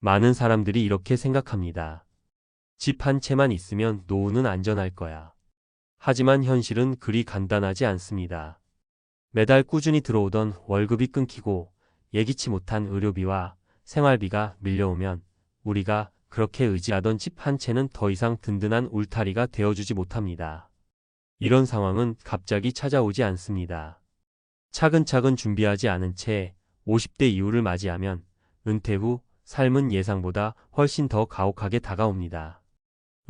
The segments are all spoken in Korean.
많은 사람들이 이렇게 생각합니다. 집 한 채만 있으면 노후는 안전할 거야. 하지만 현실은 그리 간단하지 않습니다. 매달 꾸준히 들어오던 월급이 끊기고 예기치 못한 의료비와 생활비가 밀려오면 우리가 그렇게 의지하던 집 한 채는 더 이상 든든한 울타리가 되어주지 못합니다. 이런 상황은 갑자기 찾아오지 않습니다. 차근차근 준비하지 않은 채 50대 이후를 맞이하면 은퇴 후 삶은 예상보다 훨씬 더 가혹하게 다가옵니다.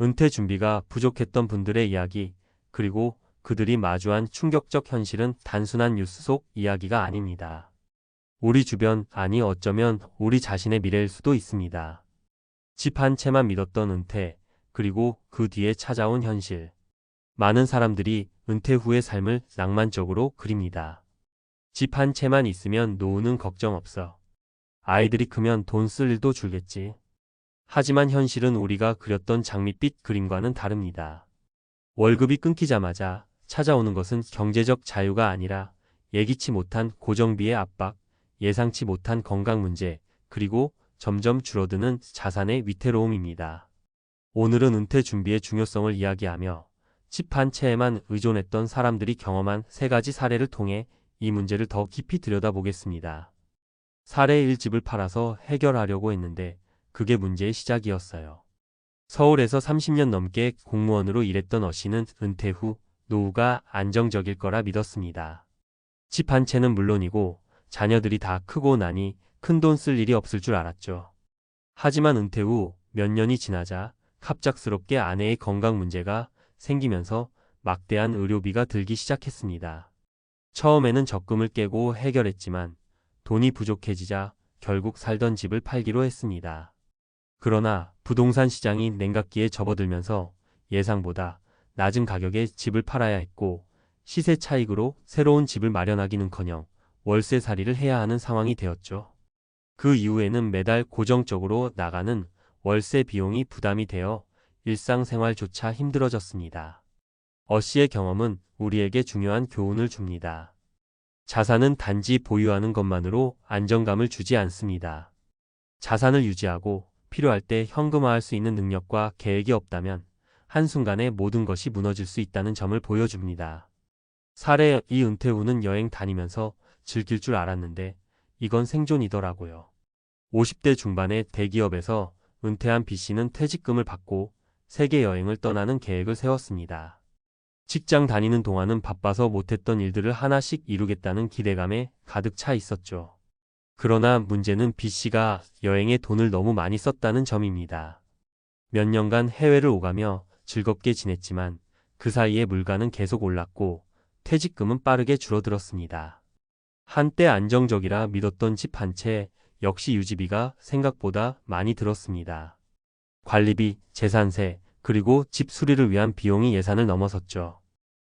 은퇴 준비가 부족했던 분들의 이야기, 그리고 그들이 마주한 충격적 현실은 단순한 뉴스 속 이야기가 아닙니다. 우리 주변, 아니 어쩌면 우리 자신의 미래일 수도 있습니다. 집 한 채만 믿었던 은퇴, 그리고 그 뒤에 찾아온 현실. 많은 사람들이 은퇴 후의 삶을 낭만적으로 그립니다. 집 한 채만 있으면 노후는 걱정 없어. 아이들이 크면 돈 쓸 일도 줄겠지. 하지만 현실은 우리가 그렸던 장밋빛 그림과는 다릅니다. 월급이 끊기자마자 찾아오는 것은 경제적 자유가 아니라 예기치 못한 고정비의 압박, 예상치 못한 건강 문제, 그리고 점점 줄어드는 자산의 위태로움입니다. 오늘은 은퇴 준비의 중요성을 이야기하며 집 한 채에만 의존했던 사람들이 경험한 세 가지 사례를 통해 이 문제를 더 깊이 들여다보겠습니다. 사례 1, 집을 팔아서 해결하려고 했는데 그게 문제의 시작이었어요. 서울에서 30년 넘게 공무원으로 일했던 어 씨는 은퇴 후 노후가 안정적일 거라 믿었습니다. 집 한 채는 물론이고 자녀들이 다 크고 나니 큰돈 쓸 일이 없을 줄 알았죠. 하지만 은퇴 후 몇 년이 지나자 갑작스럽게 아내의 건강 문제가 생기면서 막대한 의료비가 들기 시작했습니다. 처음에는 적금을 깨고 해결했지만 돈이 부족해지자 결국 살던 집을 팔기로 했습니다. 그러나 부동산 시장이 냉각기에 접어들면서 예상보다 낮은 가격에 집을 팔아야 했고 시세 차익으로 새로운 집을 마련하기는커녕 월세살이를 해야 하는 상황이 되었죠. 그 이후에는 매달 고정적으로 나가는 월세 비용이 부담이 되어 일상생활조차 힘들어졌습니다. 어 씨의 경험은 우리에게 중요한 교훈을 줍니다. 자산은 단지 보유하는 것만으로 안정감을 주지 않습니다. 자산을 유지하고 필요할 때 현금화할 수 있는 능력과 계획이 없다면 한순간에 모든 것이 무너질 수 있다는 점을 보여줍니다. 사례 2, 은퇴 후는 여행 다니면서 즐길 줄 알았는데 이건 생존이더라고요. 50대 중반의 대기업에서 은퇴한 B 씨는 퇴직금을 받고 세계 여행을 떠나는 계획을 세웠습니다. 직장 다니는 동안은 바빠서 못했던 일들을 하나씩 이루겠다는 기대감에 가득 차 있었죠. 그러나 문제는 B 씨가 여행에 돈을 너무 많이 썼다는 점입니다. 몇 년간 해외를 오가며 즐겁게 지냈지만 그 사이에 물가는 계속 올랐고 퇴직금은 빠르게 줄어들었습니다. 한때 안정적이라 믿었던 집 한 채 역시 유지비가 생각보다 많이 들었습니다. 관리비, 재산세, 그리고 집 수리를 위한 비용이 예산을 넘어섰죠.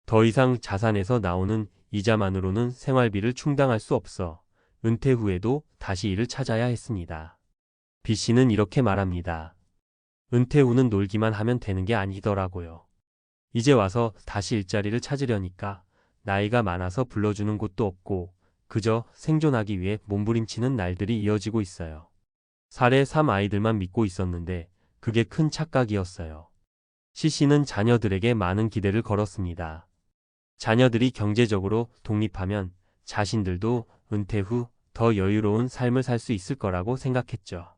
더 이상 자산에서 나오는 이자만으로는 생활비를 충당할 수 없어 은퇴 후에도 다시 일을 찾아야 했습니다. B 씨는 이렇게 말합니다. 은퇴 후는 놀기만 하면 되는 게 아니더라고요. 이제 와서 다시 일자리를 찾으려니까 나이가 많아서 불러주는 곳도 없고 그저 생존하기 위해 몸부림치는 날들이 이어지고 있어요. 사례 3, 아이들만 믿고 있었는데 그게 큰 착각이었어요. C 씨는 자녀들에게 많은 기대를 걸었습니다. 자녀들이 경제적으로 독립하면 자신들도 은퇴 후 더 여유로운 삶을 살 수 있을 거라고 생각했죠.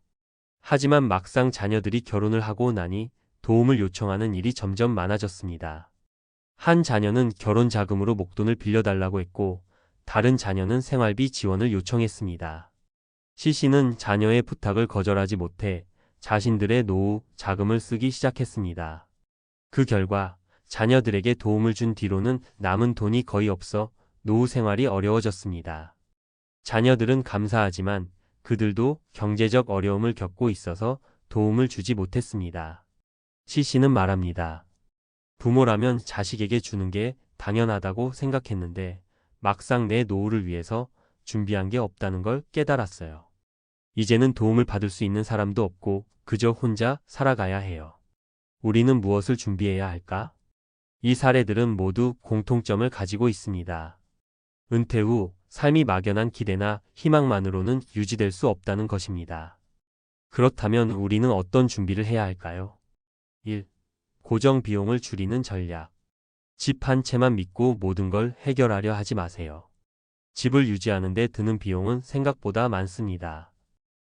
하지만 막상 자녀들이 결혼을 하고 나니 도움을 요청하는 일이 점점 많아졌습니다. 한 자녀는 결혼 자금으로 목돈을 빌려달라고 했고 다른 자녀는 생활비 지원을 요청했습니다. C 씨는 자녀의 부탁을 거절하지 못해 자신들의 노후 자금을 쓰기 시작했습니다. 그 결과 자녀들에게 도움을 준 뒤로는 남은 돈이 거의 없어 노후 생활이 어려워졌습니다. 자녀들은 감사하지만 그들도 경제적 어려움을 겪고 있어서 도움을 주지 못했습니다. C 씨는 말합니다. 부모라면 자식에게 주는 게 당연하다고 생각했는데 막상 내 노후를 위해서 준비한 게 없다는 걸 깨달았어요. 이제는 도움을 받을 수 있는 사람도 없고 그저 혼자 살아가야 해요. 우리는 무엇을 준비해야 할까? 이 사례들은 모두 공통점을 가지고 있습니다. 은퇴 후 삶이 막연한 기대나 희망만으로는 유지될 수 없다는 것입니다. 그렇다면 우리는 어떤 준비를 해야 할까요? 1. 고정 비용을 줄이는 전략. 집 한 채만 믿고 모든 걸 해결하려 하지 마세요. 집을 유지하는 데 드는 비용은 생각보다 많습니다.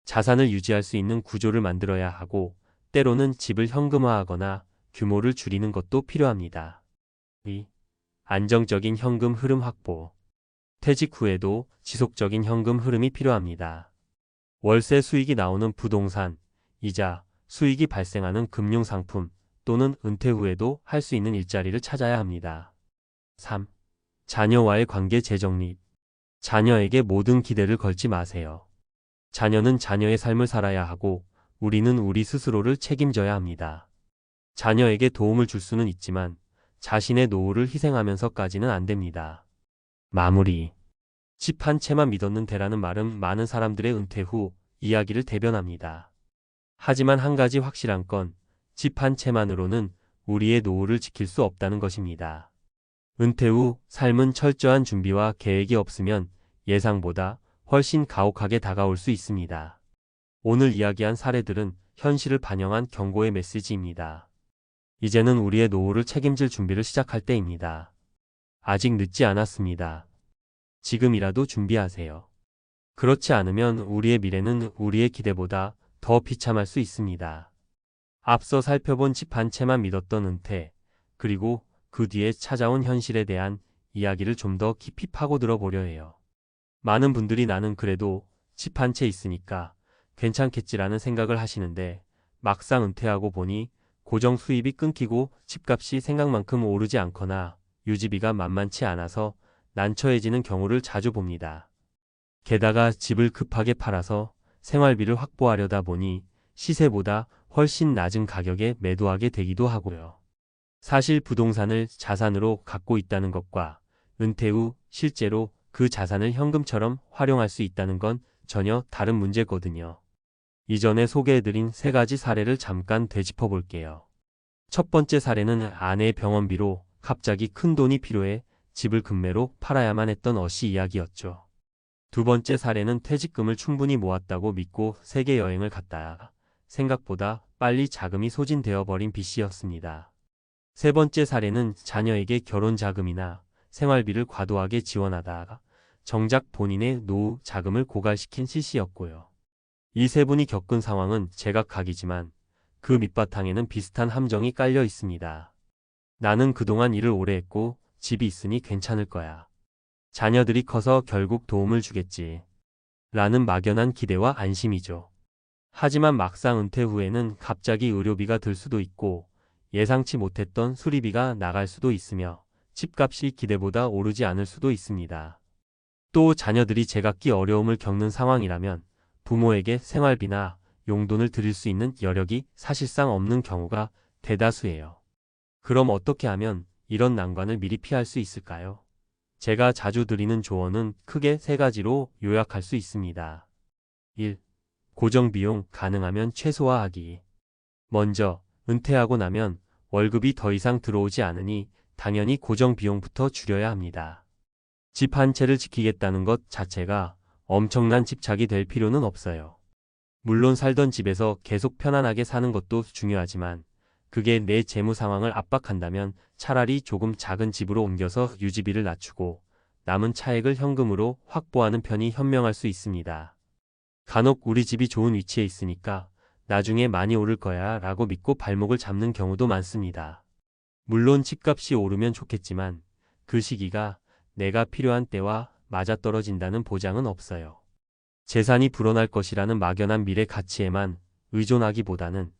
자산을 유지할 수 있는 구조를 만들어야 하고, 때로는 집을 현금화하거나 규모를 줄이는 것도 필요합니다. 2. 안정적인 현금 흐름 확보. 퇴직 후에도 지속적인 현금 흐름이 필요합니다. 월세 수익이 나오는 부동산, 이자, 수익이 발생하는 금융상품 또는 은퇴 후에도 할 수 있는 일자리를 찾아야 합니다. 3. 자녀와의 관계 재정립. 자녀에게 모든 기대를 걸지 마세요. 자녀는 자녀의 삶을 살아야 하고 우리는 우리 스스로를 책임져야 합니다. 자녀에게 도움을 줄 수는 있지만 자신의 노후를 희생하면서까지는 안 됩니다. 마무리. 집 한 채만 믿었는데라는 말은 많은 사람들의 은퇴 후 이야기를 대변합니다. 하지만 한 가지 확실한 건 집 한 채만으로는 우리의 노후를 지킬 수 없다는 것입니다. 은퇴 후 삶은 철저한 준비와 계획이 없으면 예상보다 훨씬 가혹하게 다가올 수 있습니다. 오늘 이야기한 사례들은 현실을 반영한 경고의 메시지입니다. 이제는 우리의 노후를 책임질 준비를 시작할 때입니다. 아직 늦지 않았습니다. 지금이라도 준비하세요. 그렇지 않으면 우리의 미래는 우리의 기대보다 더 비참할 수 있습니다. 앞서 살펴본 집 한 채만 믿었던 은퇴, 그리고 그 뒤에 찾아온 현실에 대한 이야기를 좀 더 깊이 파고들어 보려 해요. 많은 분들이 나는 그래도 집 한 채 있으니까 괜찮겠지라는 생각을 하시는데 막상 은퇴하고 보니 고정 수입이 끊기고 집값이 생각만큼 오르지 않거나 유지비가 만만치 않아서 난처해지는 경우를 자주 봅니다. 게다가 집을 급하게 팔아서 생활비를 확보하려다 보니 시세보다 훨씬 낮은 가격에 매도하게 되기도 하고요. 사실 부동산을 자산으로 갖고 있다는 것과 은퇴 후 실제로 그 자산을 현금처럼 활용할 수 있다는 건 전혀 다른 문제거든요. 이전에 소개해드린 세 가지 사례를 잠깐 되짚어 볼게요. 첫 번째 사례는 아내의 병원비로 갑자기 큰 돈이 필요해 집을 급매로 팔아야만 했던 어씨 이야기였죠. 두 번째 사례는 퇴직금을 충분히 모았다고 믿고 세계 여행을 갔다가 생각보다 빨리 자금이 소진되어 버린 B씨였습니다. 세 번째 사례는 자녀에게 결혼 자금이나 생활비를 과도하게 지원하다가 정작 본인의 노후 자금을 고갈시킨 C씨였고요. 이 세 분이 겪은 상황은 제각각이지만 그 밑바탕에는 비슷한 함정이 깔려 있습니다. 나는 그동안 일을 오래 했고 집이 있으니 괜찮을 거야. 자녀들이 커서 결국 도움을 주겠지. 라는 막연한 기대와 안심이죠. 하지만 막상 은퇴 후에는 갑자기 의료비가 들 수도 있고 예상치 못했던 수리비가 나갈 수도 있으며 집값이 기대보다 오르지 않을 수도 있습니다. 또 자녀들이 제각기 어려움을 겪는 상황이라면 부모에게 생활비나 용돈을 드릴 수 있는 여력이 사실상 없는 경우가 대다수예요. 그럼 어떻게 하면 이런 난관을 미리 피할 수 있을까요? 제가 자주 드리는 조언은 크게 세 가지로 요약할 수 있습니다. 1. 고정비용 가능하면 최소화하기. 먼저 은퇴하고 나면 월급이 더 이상 들어오지 않으니 당연히 고정비용부터 줄여야 합니다. 집 한 채를 지키겠다는 것 자체가 엄청난 집착이 될 필요는 없어요. 물론 살던 집에서 계속 편안하게 사는 것도 중요하지만 그게 내 재무 상황을 압박한다면 차라리 조금 작은 집으로 옮겨서 유지비를 낮추고 남은 차액을 현금으로 확보하는 편이 현명할 수 있습니다. 간혹 우리 집이 좋은 위치에 있으니까 나중에 많이 오를 거야 라고 믿고 발목을 잡는 경우도 많습니다. 물론 집값이 오르면 좋겠지만 그 시기가 내가 필요한 때와 맞아떨어진다는 보장은 없어요. 재산이 불어날 것이라는 막연한 미래 가치에만 의존하기보다는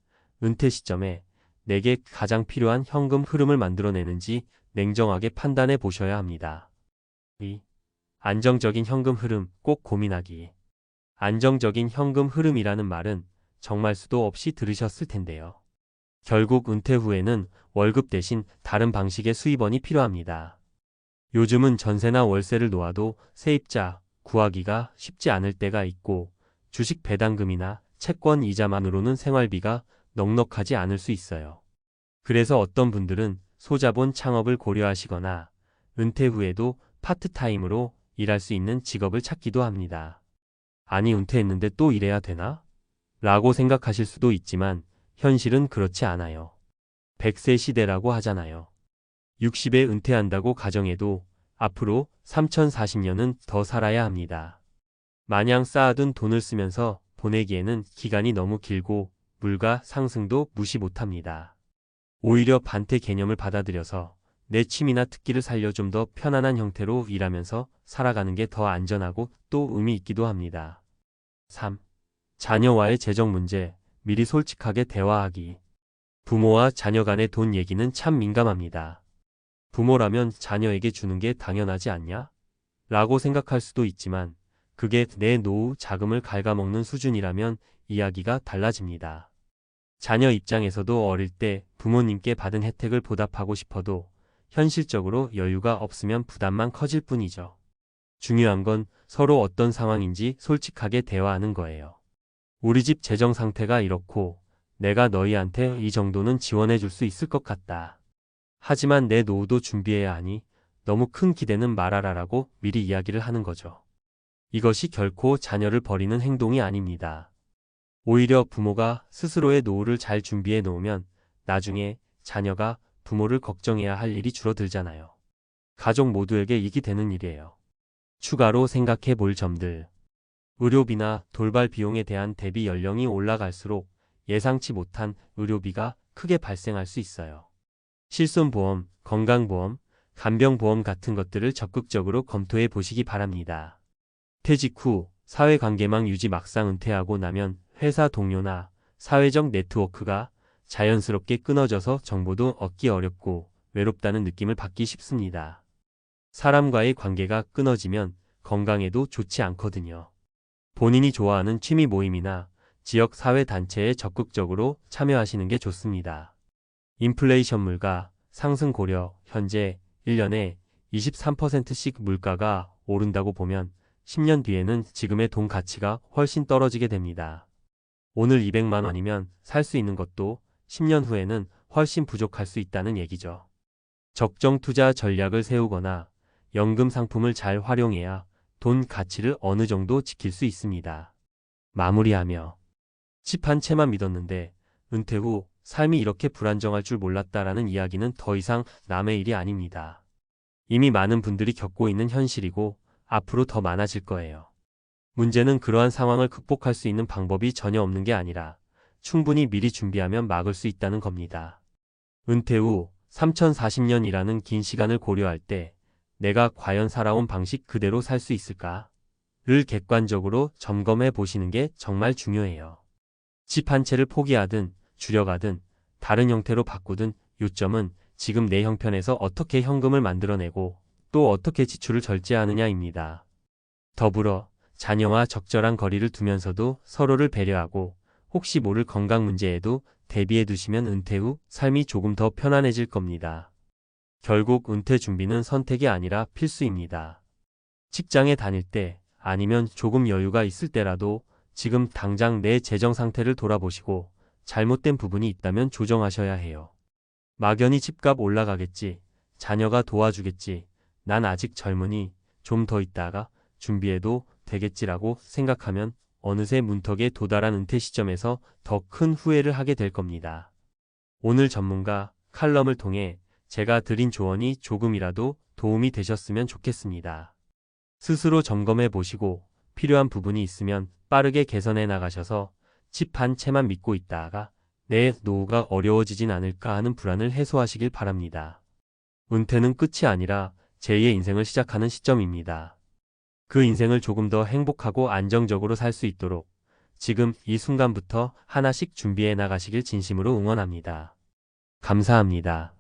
은퇴 시점에 내게 가장 필요한 현금 흐름을 만들어내는지 냉정하게 판단해 보셔야 합니다. 2. 안정적인 현금 흐름 꼭 고민하기. 안정적인 현금 흐름이라는 말은 정말 수도 없이 들으셨을 텐데요. 결국 은퇴 후에는 월급 대신 다른 방식의 수입원이 필요합니다. 요즘은 전세나 월세를 놓아도 세입자 구하기가 쉽지 않을 때가 있고 주식 배당금이나 채권 이자만으로는 생활비가 넉넉하지 않을 수 있어요. 그래서 어떤 분들은 소자본 창업을 고려하시거나 은퇴 후에도 파트타임으로 일할 수 있는 직업을 찾기도 합니다. 아니 은퇴했는데 또 일해야 되나? 라고 생각하실 수도 있지만 현실은 그렇지 않아요. 100세 시대라고 하잖아요. 60에 은퇴한다고 가정해도 앞으로 3040년은 더 살아야 합니다. 마냥 쌓아둔 돈을 쓰면서 보내기에는 기간이 너무 길고 물가 상승도 무시 못합니다. 오히려 반대 개념을 받아들여서 내 취미나 특기를 살려 좀 더 편안한 형태로 일하면서 살아가는 게 더 안전하고 또 의미 있기도 합니다. 3. 자녀와의 재정 문제, 미리 솔직하게 대화하기. 부모와 자녀 간의 돈 얘기는 참 민감합니다. 부모라면 자녀에게 주는 게 당연하지 않냐? 라고 생각할 수도 있지만 그게 내 노후 자금을 갉아먹는 수준이라면 이야기가 달라집니다. 자녀 입장에서도 어릴 때 부모님께 받은 혜택을 보답하고 싶어도 현실적으로 여유가 없으면 부담만 커질 뿐이죠. 중요한 건 서로 어떤 상황인지 솔직하게 대화하는 거예요. 우리 집 재정 상태가 이렇고 내가 너희한테 이 정도는 지원해 줄 수 있을 것 같다. 하지만 내 노후도 준비해야 하니 너무 큰 기대는 말아라라고 미리 이야기를 하는 거죠. 이것이 결코 자녀를 버리는 행동이 아닙니다. 오히려 부모가 스스로의 노후를 잘 준비해 놓으면 나중에 자녀가 부모를 걱정해야 할 일이 줄어들잖아요. 가족 모두에게 이익이 되는 일이에요. 추가로 생각해 볼 점들. 의료비나 돌발 비용에 대한 대비 연령이 올라갈수록 예상치 못한 의료비가 크게 발생할 수 있어요. 실손보험, 건강보험, 간병보험 같은 것들을 적극적으로 검토해 보시기 바랍니다. 퇴직 후 사회관계망 유지 막상 은퇴하고 나면 회사 동료나 사회적 네트워크가 자연스럽게 끊어져서 정보도 얻기 어렵고 외롭다는 느낌을 받기 쉽습니다. 사람과의 관계가 끊어지면 건강에도 좋지 않거든요. 본인이 좋아하는 취미 모임이나 지역 사회단체에 적극적으로 참여하시는 게 좋습니다. 인플레이션 물가 상승 고려 현재 1년에 23%씩 물가가 오른다고 보면 10년 뒤에는 지금의 돈 가치가 훨씬 떨어지게 됩니다. 오늘 200만 원이면 살 수 있는 것도 10년 후에는 훨씬 부족할 수 있다는 얘기죠. 적정 투자 전략을 세우거나 연금 상품을 잘 활용해야 돈 가치를 어느 정도 지킬 수 있습니다. 마무리하며 집 한 채만 믿었는데 은퇴 후 삶이 이렇게 불안정할 줄 몰랐다라는 이야기는 더 이상 남의 일이 아닙니다. 이미 많은 분들이 겪고 있는 현실이고 앞으로 더 많아질 거예요. 문제는 그러한 상황을 극복할 수 있는 방법이 전혀 없는 게 아니라 충분히 미리 준비하면 막을 수 있다는 겁니다. 은퇴 후 3040년이라는 긴 시간을 고려할 때 내가 과연 살아온 방식 그대로 살 수 있을까?를 객관적으로 점검해 보시는 게 정말 중요해요. 집 한 채를 포기하든 줄여가든 다른 형태로 바꾸든 요점은 지금 내 형편에서 어떻게 현금을 만들어내고 또 어떻게 지출을 절제하느냐입니다. 더불어 자녀와 적절한 거리를 두면서도 서로를 배려하고 혹시 모를 건강 문제에도 대비해 두시면 은퇴 후 삶이 조금 더 편안해질 겁니다. 결국 은퇴 준비는 선택이 아니라 필수입니다. 직장에 다닐 때 아니면 조금 여유가 있을 때라도 지금 당장 내 재정 상태를 돌아보시고 잘못된 부분이 있다면 조정하셔야 해요. 막연히 집값 올라가겠지, 자녀가 도와주겠지, 난 아직 젊으니 좀 더 있다가 준비해도 되겠지라고 생각하면 어느새 문턱에 도달한 은퇴 시점에서 더 큰 후회를 하게 될 겁니다. 오늘 전문가 칼럼을 통해 제가 드린 조언이 조금이라도 도움이 되셨으면 좋겠습니다. 스스로 점검해 보시고 필요한 부분이 있으면 빠르게 개선해 나가셔서 집 한 채만 믿고 있다가 내 노후가 어려워지진 않을까 하는 불안을 해소하시길 바랍니다. 은퇴는 끝이 아니라 제2의 인생을 시작하는 시점입니다. 그 인생을 조금 더 행복하고 안정적으로 살 수 있도록 지금 이 순간부터 하나씩 준비해 나가시길 진심으로 응원합니다. 감사합니다.